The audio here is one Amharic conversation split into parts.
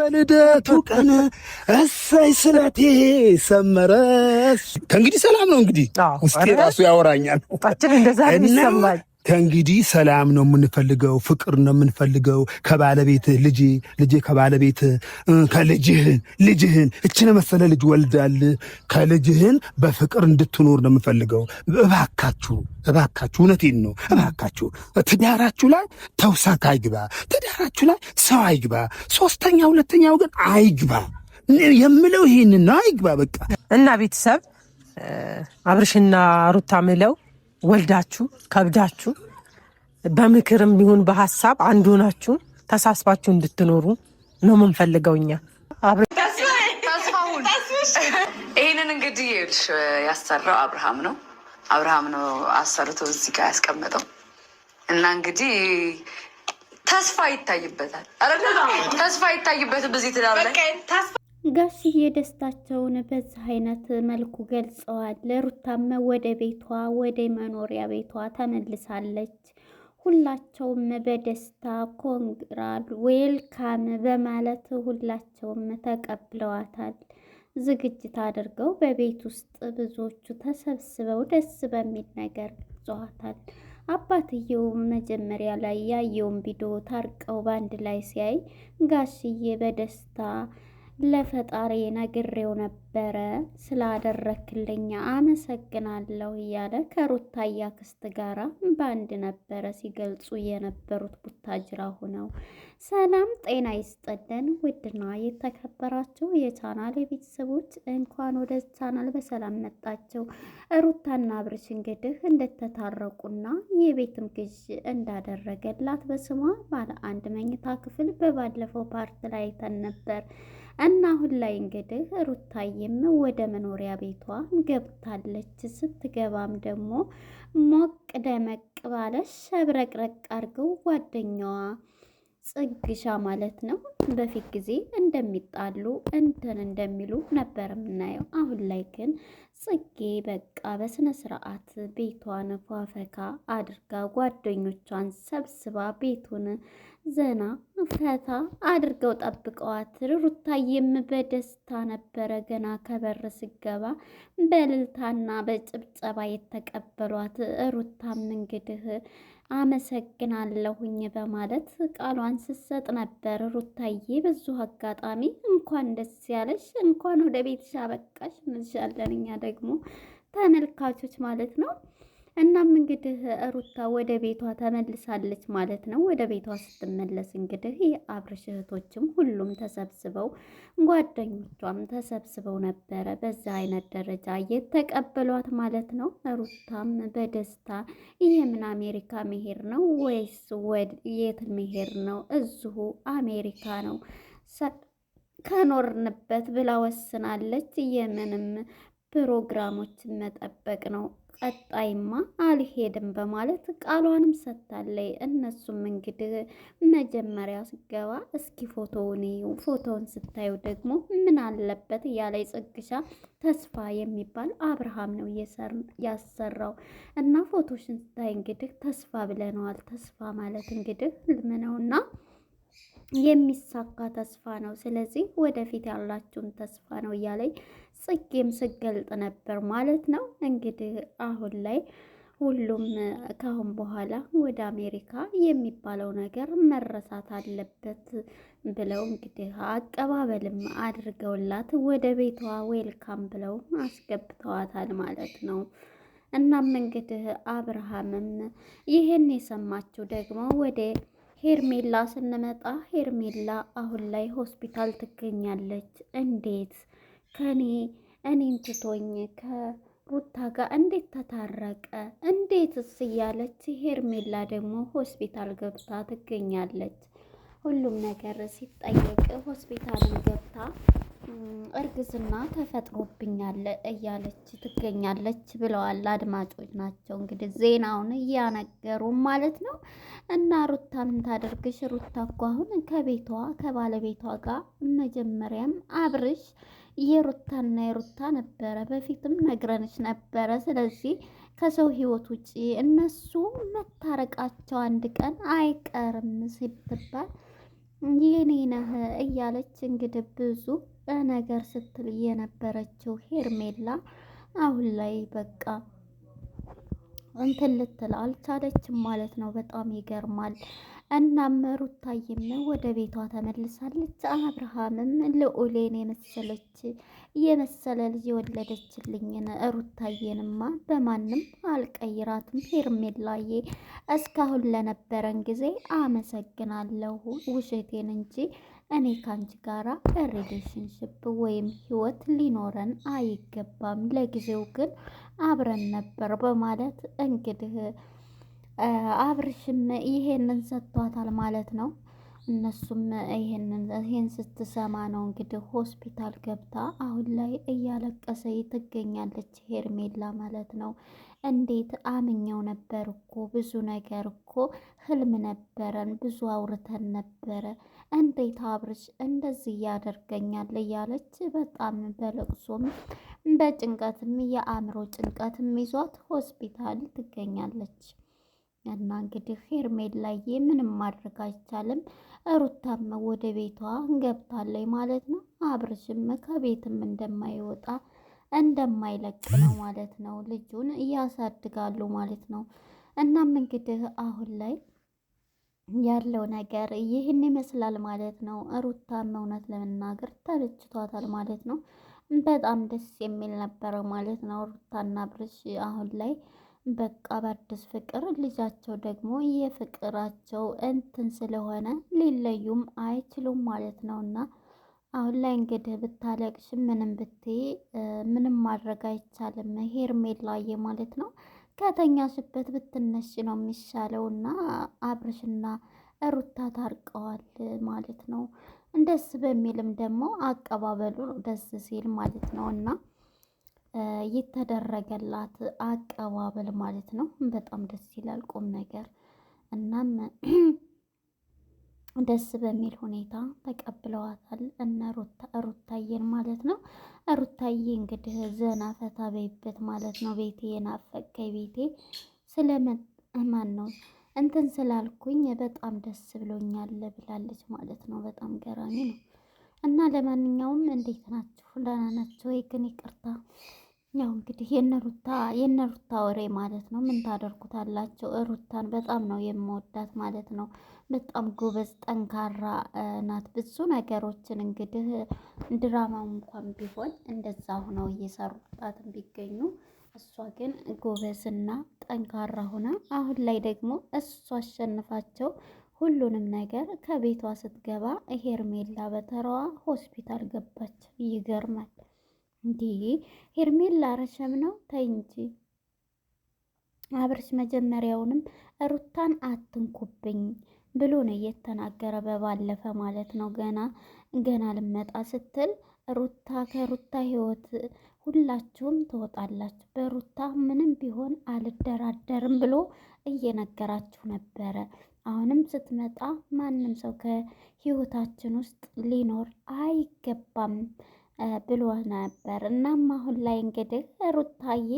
ልደቱ ቀን እሰይ ስለቴ ሰመረ። ከእንግዲህ ሰላም ነው። እንግዲህ ውስጤ ራሱ ያወራኛል። እንደዛ ይሰማል። ከእንግዲህ ሰላም ነው የምንፈልገው፣ ፍቅር ነው የምንፈልገው። ከባለቤት ልጄ ከባለቤት ልጅህን እችን መሰለ ልጅ ወልዳል። ከልጅህን በፍቅር እንድትኖር ነው የምንፈልገው። እባካችሁ እውነቴን ነው። እባካችሁ ትዳራችሁ ላይ ተውሳክ አይግባ፣ ትዳራችሁ ላይ ሰው አይግባ፣ ሶስተኛ ሁለተኛ ወገን አይግባ። የምለው ይሄንን ነው። አይግባ በቃ። እና ቤተሰብ አብርሽና ሩታ ምለው ወልዳችሁ ከብዳችሁ በምክርም ቢሆን በሀሳብ አንድ ሆናችሁ ተሳስባችሁ እንድትኖሩ ነው የምንፈልገው እኛ። ይህንን እንግዲህ ያሰራው አብርሃም ነው አሰርቶ እዚህ ጋር ያስቀመጠው እና እንግዲህ ተስፋ ይታይበታል። ተስፋ ይታይበት በዚህ ትዳር ላይ ጋሽዬ ደስታቸውን በዚህ አይነት መልኩ ገልጸዋል። ሩታም ወደ ቤቷ ወደ መኖሪያ ቤቷ ተመልሳለች። ሁላቸውም በደስታ ኮንግራል ዌልካም በማለት ሁላቸውም ተቀብለዋታል። ዝግጅት አድርገው በቤት ውስጥ ብዙዎቹ ተሰብስበው ደስ በሚል ነገር ገልጸዋታል። አባትየውም መጀመሪያ ላይ ያየውን ቪዲዮ ታርቀው በአንድ ላይ ሲያይ ጋሽዬ በደስታ ለፈጣሪ ነግሬው ነበረ ስላደረክልኝ አመሰግናለሁ እያለ ከሩታያ ክስት ጋራ በአንድ ነበረ ሲገልጹ የነበሩት ቡታጅራ ሆነው። ሰላም ጤና ይስጥልን ውድና የተከበራችሁ የቻናል ቤተሰቦች እንኳን ወደ ቻናል በሰላም መጣችሁ። ሩታና አብርሽ እንግዲህ እንደተታረቁና የቤትም ግዥ እንዳደረገላት በስሟ ባለ አንድ መኝታ ክፍል በባለፈው ፓርት ላይ አይተን ነበር። እና አሁን ላይ እንግዲህ ሩታዬም ወደ መኖሪያ ቤቷ ገብታለች። ስትገባም ደግሞ ሞቅ ደመቅ ባለ ሸብረቅረቅ አድርገው ጓደኛዋ ጽግሻ ማለት ነው በፊት ጊዜ እንደሚጣሉ እንደሚሉ ነበር የምናየው። አሁን ላይ ግን ጽጌ በቃ በስነ ስርዓት ቤቷን ፏፈካ አድርጋ ጓደኞቿን ሰብስባ ቤቱን ዘና ፈታ አድርገው ጠብቀዋት። ሩታዬም በደስታ ነበረ ገና ከበር ስገባ በእልልታና በጭብጨባ የተቀበሏት። ሩታም እንግዲህ አመሰግናለሁኝ በማለት ቃሏን ስትሰጥ ነበር። ሩታዬ ብዙ አጋጣሚ እንኳን ደስ ያለሽ፣ እንኳን ወደ ቤትሽ አበቃሽ እንልሻለን እኛ ደግሞ ተመልካቾች ማለት ነው። እናም እንግዲህ ሩታ ወደ ቤቷ ተመልሳለች ማለት ነው። ወደ ቤቷ ስትመለስ እንግዲህ የአብርሽ እህቶችም ሁሉም ተሰብስበው ጓደኞቿም ተሰብስበው ነበረ በዛ አይነት ደረጃ የተቀበሏት ማለት ነው። ሩታም በደስታ ይሄ ምን አሜሪካ መሄድ ነው ወይስ የት መሄድ ነው? እዚሁ አሜሪካ ነው ከኖርንበት ብላ ወስናለች። የምንም ፕሮግራሞችን መጠበቅ ነው፣ ቀጣይማ አልሄድም በማለት ቃሏንም ሰጥታለች። እነሱም እንግዲህ መጀመሪያ ስገባ እስኪ ፎቶውን ስታዩ ደግሞ ምን አለበት እያለች ጽግሻ ተስፋ የሚባል አብርሃም ነው ያሰራው እና ፎቶሽን ስታይ እንግዲህ ተስፋ ብለነዋል። ተስፋ ማለት እንግዲህ ህልም ነውና የሚሳካ ተስፋ ነው። ስለዚህ ወደፊት ያላችሁን ተስፋ ነው እያለኝ ጽጌም ስገልጥ ነበር ማለት ነው። እንግዲህ አሁን ላይ ሁሉም ካሁን በኋላ ወደ አሜሪካ የሚባለው ነገር መረሳት አለበት ብለው እንግዲህ አቀባበልም አድርገውላት ወደ ቤቷ ዌልካም ብለው አስገብተዋታል ማለት ነው። እናም እንግዲህ አብርሃምም ይህን የሰማችው ደግሞ ወደ ሄርሜላ ስንመጣ ሄርሜላ አሁን ላይ ሆስፒታል ትገኛለች። እንዴት እኔን ትቶኝ ከሩታ ጋር እንዴት ተታረቀ? እንዴትስ እያለች ሄርሜላ ደግሞ ሆስፒታል ገብታ ትገኛለች። ሁሉም ነገር ሲጠየቅ ሆስፒታልን ገብታ እርግዝና ተፈጥሮብኛል እያለች ትገኛለች ብለዋል። አድማጮች ናቸው እንግዲህ ዜናውን እያነገሩ ማለት ነው። እና ሩታ ምን ታደርግሽ? ሩታ እኮ አሁን ከቤቷ ከባለቤቷ ጋር መጀመሪያም አብርሽ የሩታና የሩታ ነበረ፣ በፊትም ነግረንሽ ነበረ። ስለዚህ ከሰው ህይወት ውጪ እነሱ መታረቃቸው አንድ ቀን አይቀርም ሲባል የኔ ነህ እያለች እንግዲህ ብዙ ነገር ስትል የነበረችው ሄርሜላ አሁን ላይ በቃ እንትን ልትል አልቻለችም ማለት ነው። በጣም ይገርማል። እናም ሩታዬም ወደ ቤቷ ተመልሳለች። አብርሃምም ልዑሌን የመሰለ ልጅ የወለደችልኝን ሩታዬንማ በማንም አልቀይራትም። ሄርሜላዬ እስካሁን ለነበረን ጊዜ አመሰግናለሁ። ውሸቴን እንጂ እኔ ካንቺ ጋራ ሪሌሽንሽፕ ወይም ህይወት ሊኖረን አይገባም። ለጊዜው ግን አብረን ነበር በማለት እንግዲህ አብርሽም ይሄንን ሰጥቷታል ማለት ነው። እነሱም ይሄን ስትሰማ ነው እንግዲህ ሆስፒታል ገብታ አሁን ላይ እያለቀሰ ትገኛለች ሄርሜላ ማለት ነው። እንዴት አምኛው ነበር እኮ ብዙ ነገር እኮ ህልም ነበረን፣ ብዙ አውርተን ነበረ። እንዴት አብርሽ እንደዚህ ያደርገኛል እያለች በጣም በለቅሶም በጭንቀትም የአእምሮ ጭንቀትም ይዟት ሆስፒታል ትገኛለች። እና እንግዲህ ሄርሜላዬ ምንም ማድረግ አይቻልም። ሩታም ወደ ቤቷ ገብታለች ማለት ነው። አብርሽም ከቤትም እንደማይወጣ እንደማይለቅ ነው ማለት ነው። ልጁን እያሳድጋሉ ማለት ነው። እናም እንግዲህ አሁን ላይ ያለው ነገር ይህን ይመስላል ማለት ነው። ሩታም እውነት ለመናገር ተመችቷታል ማለት ነው። በጣም ደስ የሚል ነበረ ማለት ነው። ሩታና አብርሽ አሁን ላይ በቃ በአዲስ ፍቅር ልጃቸው ደግሞ የፍቅራቸው እንትን ስለሆነ ሊለዩም አይችሉም ማለት ነው። እና አሁን ላይ እንግዲህ ብታለቅሽ ምንም ብትይ ምንም ማድረግ አይቻልም ሄርሜላዬ ማለት ነው። ከተኛሽበት ብትነሽ ነው የሚሻለው። እና አብርሽና ሩታ ታርቀዋል ማለት ነው። ደስ በሚልም ደግሞ አቀባበሉ ደስ ሲል ማለት ነው። እና የተደረገላት አቀባበል ማለት ነው በጣም ደስ ይላል፣ ቁም ነገር። እናም ደስ በሚል ሁኔታ ተቀብለዋታል እነ ሩታዬን ማለት ነው። ሩታዬ እንግዲህ ዘና ፈታ በይበት ማለት ነው። ቤቴ የናፈቀኝ ቤቴ ስለማን ነው እንትን ስላልኩኝ በጣም ደስ ብሎኛል ብላለች ማለት ነው። በጣም ገራሚ ነው። እና ለማንኛውም እንዴት ናችሁ? ደህና ናችሁ ወይ? ግን ይቅርታ ያው እንግዲህ የነሩታ ወሬ ማለት ነው። ምን ታደርጉታላችሁ? ሩታን በጣም ነው የምወዳት ማለት ነው። በጣም ጎበዝ ጠንካራ ናት። ብዙ ነገሮችን እንግዲህ ድራማው እንኳን ቢሆን እንደዛ ሆነው እየሰሩባትም ቢገኙ እሷ ግን ጎበዝና ጠንካራ ሆና አሁን ላይ ደግሞ እሷ አሸንፋቸው ሁሉንም ነገር ከቤቷ ስትገባ ሄርሜላ በተራዋ ሆስፒታል ገባች። ይገርማል። እንዲህ ሄርሜላ ረሸም ነው። ተይ እንጂ አብርሽ መጀመሪያውንም ሩታን አትንኩብኝ ብሎ ነው እየተናገረ በባለፈ ማለት ነው። ገና ልመጣ ስትል ከሩታ ህይወት ሁላችሁም ትወጣላችሁ፣ በሩታ ምንም ቢሆን አልደራደርም ብሎ እየነገራችሁ ነበረ። አሁንም ስትመጣ ማንም ሰው ከህይወታችን ውስጥ ሊኖር አይገባም ብሎ ነበር። እናም አሁን ላይ እንግዲህ ሩታዬ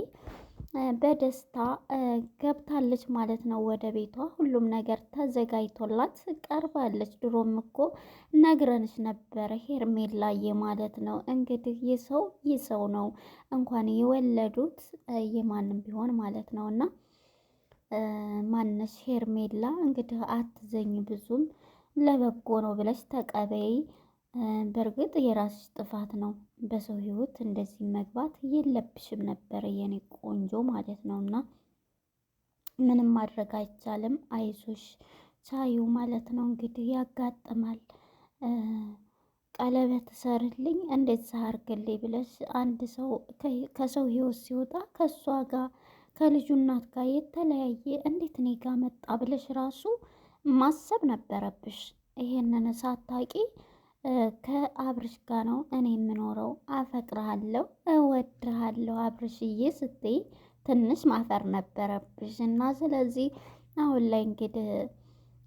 በደስታ ገብታለች ማለት ነው ወደ ቤቷ። ሁሉም ነገር ተዘጋጅቶላት ቀርባለች። ድሮም እኮ ነግረንሽ ነበረ ሄርሜላዬ ማለት ነው። እንግዲህ የሰው ነው እንኳን የወለዱት የማንም ቢሆን ማለት ነው። እና ማነሽ ሄርሜላ እንግዲህ አትዘኝ፣ ብዙም ለበጎ ነው ብለሽ ተቀበይ። በእርግጥ የራስሽ ጥፋት ነው። በሰው ህይወት እንደዚህ መግባት የለብሽም ነበረ የኔ ቆንጆ ማለት ነው። እና ምንም ማድረግ አይቻልም። አይዞሽ ቻዩ ማለት ነው። እንግዲህ ያጋጥማል። ቀለበት ሰርልኝ እንዴት ሳርግልኝ ብለሽ አንድ ሰው ከሰው ህይወት ሲወጣ ከእሷ ጋር ከልጁ እናት ጋር የተለያየ እንዴት እኔ ጋር መጣ ብለሽ ራሱ ማሰብ ነበረብሽ። ይሄንን ሳታቂ ከአብርሽ ጋር ነው እኔ የምኖረው፣ አፈቅርሃለሁ፣ እወድሃለሁ አብርሽዬ ስትይ ትንሽ ማፈር ነበረብሽ። እና ስለዚህ አሁን ላይ እንግዲህ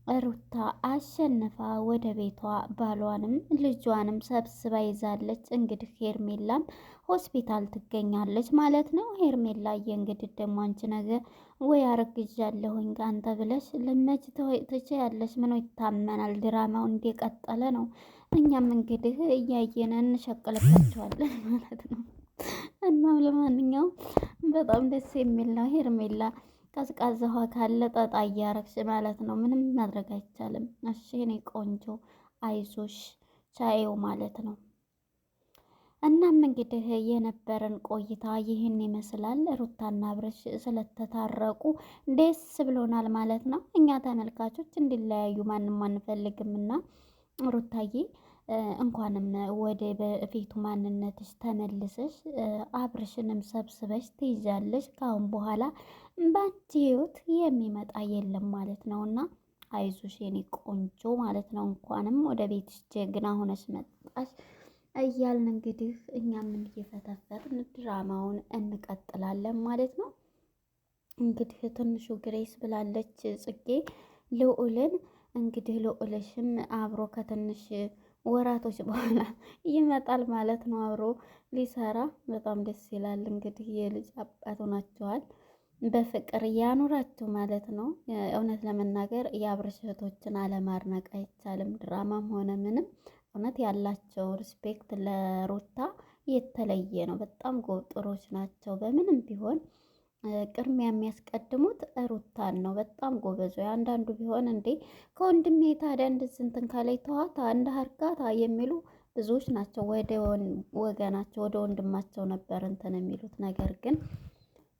ሩታ አሸንፋ ወደ ቤቷ ባሏንም ልጇንም ሰብስባ ይዛለች። እንግዲህ ሄርሜላም ሆስፒታል ትገኛለች ማለት ነው። ሄርሜላዬ እንግዲህ ደግሞ አንቺ ነገር ወይ አረግዣለሁኝ አንተ ብለሽ ልመጅ ትችያለሽ። ምኖ ይታመናል? ድራማው እንደቀጠለ ነው። እኛም እንግዲህ እያየን እንሸቅልባቸዋለን ማለት ነው። እናም ለማንኛውም በጣም ደስ የሚል ነው። ሄርሜላ ቀዝቃዛ ውሃ ካለ ጠጣ እያረግሽ ማለት ነው። ምንም ማድረግ አይቻልም። እሺ እኔ ቆንጆ አይዞሽ ቻየው ማለት ነው። እናም እንግዲህ የነበረን ቆይታ ይህን ይመስላል። ሩታና አብርሽ ስለተታረቁ ደስ ብሎናል ማለት ነው። እኛ ተመልካቾች እንዲለያዩ ማንም አንፈልግምና ሩታዬ እንኳንም ወደ በፊቱ ማንነትሽ ተመልሰሽ አብርሽንም ሰብስበሽ ትይዣለሽ። ካሁን በኋላ ባንቺ ህይወት የሚመጣ የለም ማለት ነውና አይዞሽ የኔ ቆንጆ ማለት ነው። እንኳንም ወደ ቤትሽ ጀግና ሆነሽ መጣሽ እያልን እንግዲህ እኛም እየፈተፈትን ድራማውን እንቀጥላለን ማለት ነው። እንግዲህ ትንሹ ግሬስ ብላለች ጽጌ ልዑልን እንግዲህ ልዑልሽም አብሮ ከትንሽ ወራቶች በኋላ ይመጣል ማለት ነው። አብሮ ሊሰራ በጣም ደስ ይላል። እንግዲህ የልጅ አባት ሆናቸዋል። በፍቅር ያኑራችሁ ማለት ነው። እውነት ለመናገር የአብርሽ እህቶችን አለማድነቅ አይቻልም። ድራማም ሆነ ምንም እውነት ያላቸው ሪስፔክት ለሩታ የተለየ ነው። በጣም ጥሮች ናቸው። በምንም ቢሆን ቅድሚያ የሚያስቀድሙት ሩታን ነው። በጣም ጎበዞ አንዳንዱ ቢሆን እንዴ ከወንድሜ ታዲያ እንደዚህ እንትን ካላይ ተዋታ እንደ ሀርጋታ የሚሉ ብዙዎች ናቸው። ወደ ወገናቸው ወደ ወንድማቸው ነበር እንትን የሚሉት ነገር ግን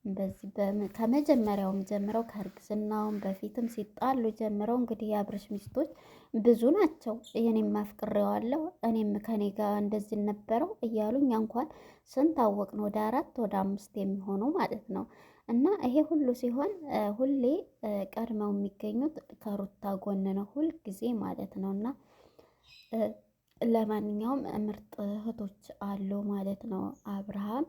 በዚህ ከመጀመሪያውም ጀምረው ከእርግዝናውም በፊትም ሲጣሉ ጀምረው እንግዲህ የአብርሽ ሚስቶች ብዙ ናቸው። ይህኔም አፍቅሬዋለሁ እኔም ከኔ ጋር እንደዚህ ነበረው እያሉ እኛ እንኳን ስንት አወቅን? ወደ 4 ወደ 5 የሚሆኑ ማለት ነው። እና ይሄ ሁሉ ሲሆን ሁሌ ቀድመው የሚገኙት ከሩታ ጎን ነው፣ ሁል ጊዜ ማለት ነው። እና ለማንኛውም ምርጥ እህቶች አሉ ማለት ነው። አብርሃም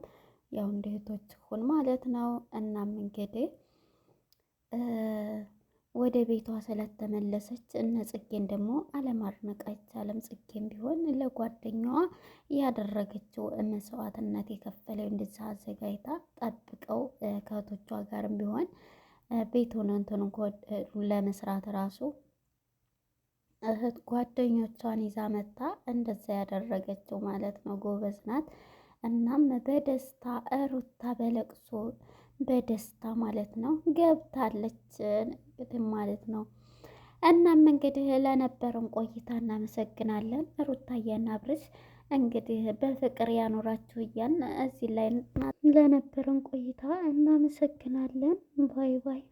ያው እንደ እህቶች ሁን ማለት ነው። እናም እንግዲህ ወደ ቤቷ ስለተመለሰች እነ ጽጌን ደግሞ አለማድነቅ አይቻልም። ጽጌን ቢሆን ለጓደኛዋ ያደረገችው መስዋዕትነት የከፈለው እንደዛ አዘጋጅታ ጠብቀው ከእህቶቿ ጋርም ቢሆን ቤቱን እንትን ለመስራት ራሱ እህት ጓደኞቿን ይዛ መታ እንደዛ ያደረገችው ማለት ነው። ጎበዝ ናት። እናም በደስታ ሩታ በለቅሶ በደስታ ማለት ነው ገብታለች ማለት ነው። እናም እንግዲህ ለነበረን ቆይታ እናመሰግናለን። ሩታዬና አብርሽ እንግዲህ በፍቅር ያኖራችሁ እያልን እዚህ ላይ ለነበረን ቆይታ እናመሰግናለን። ባይ ባይ።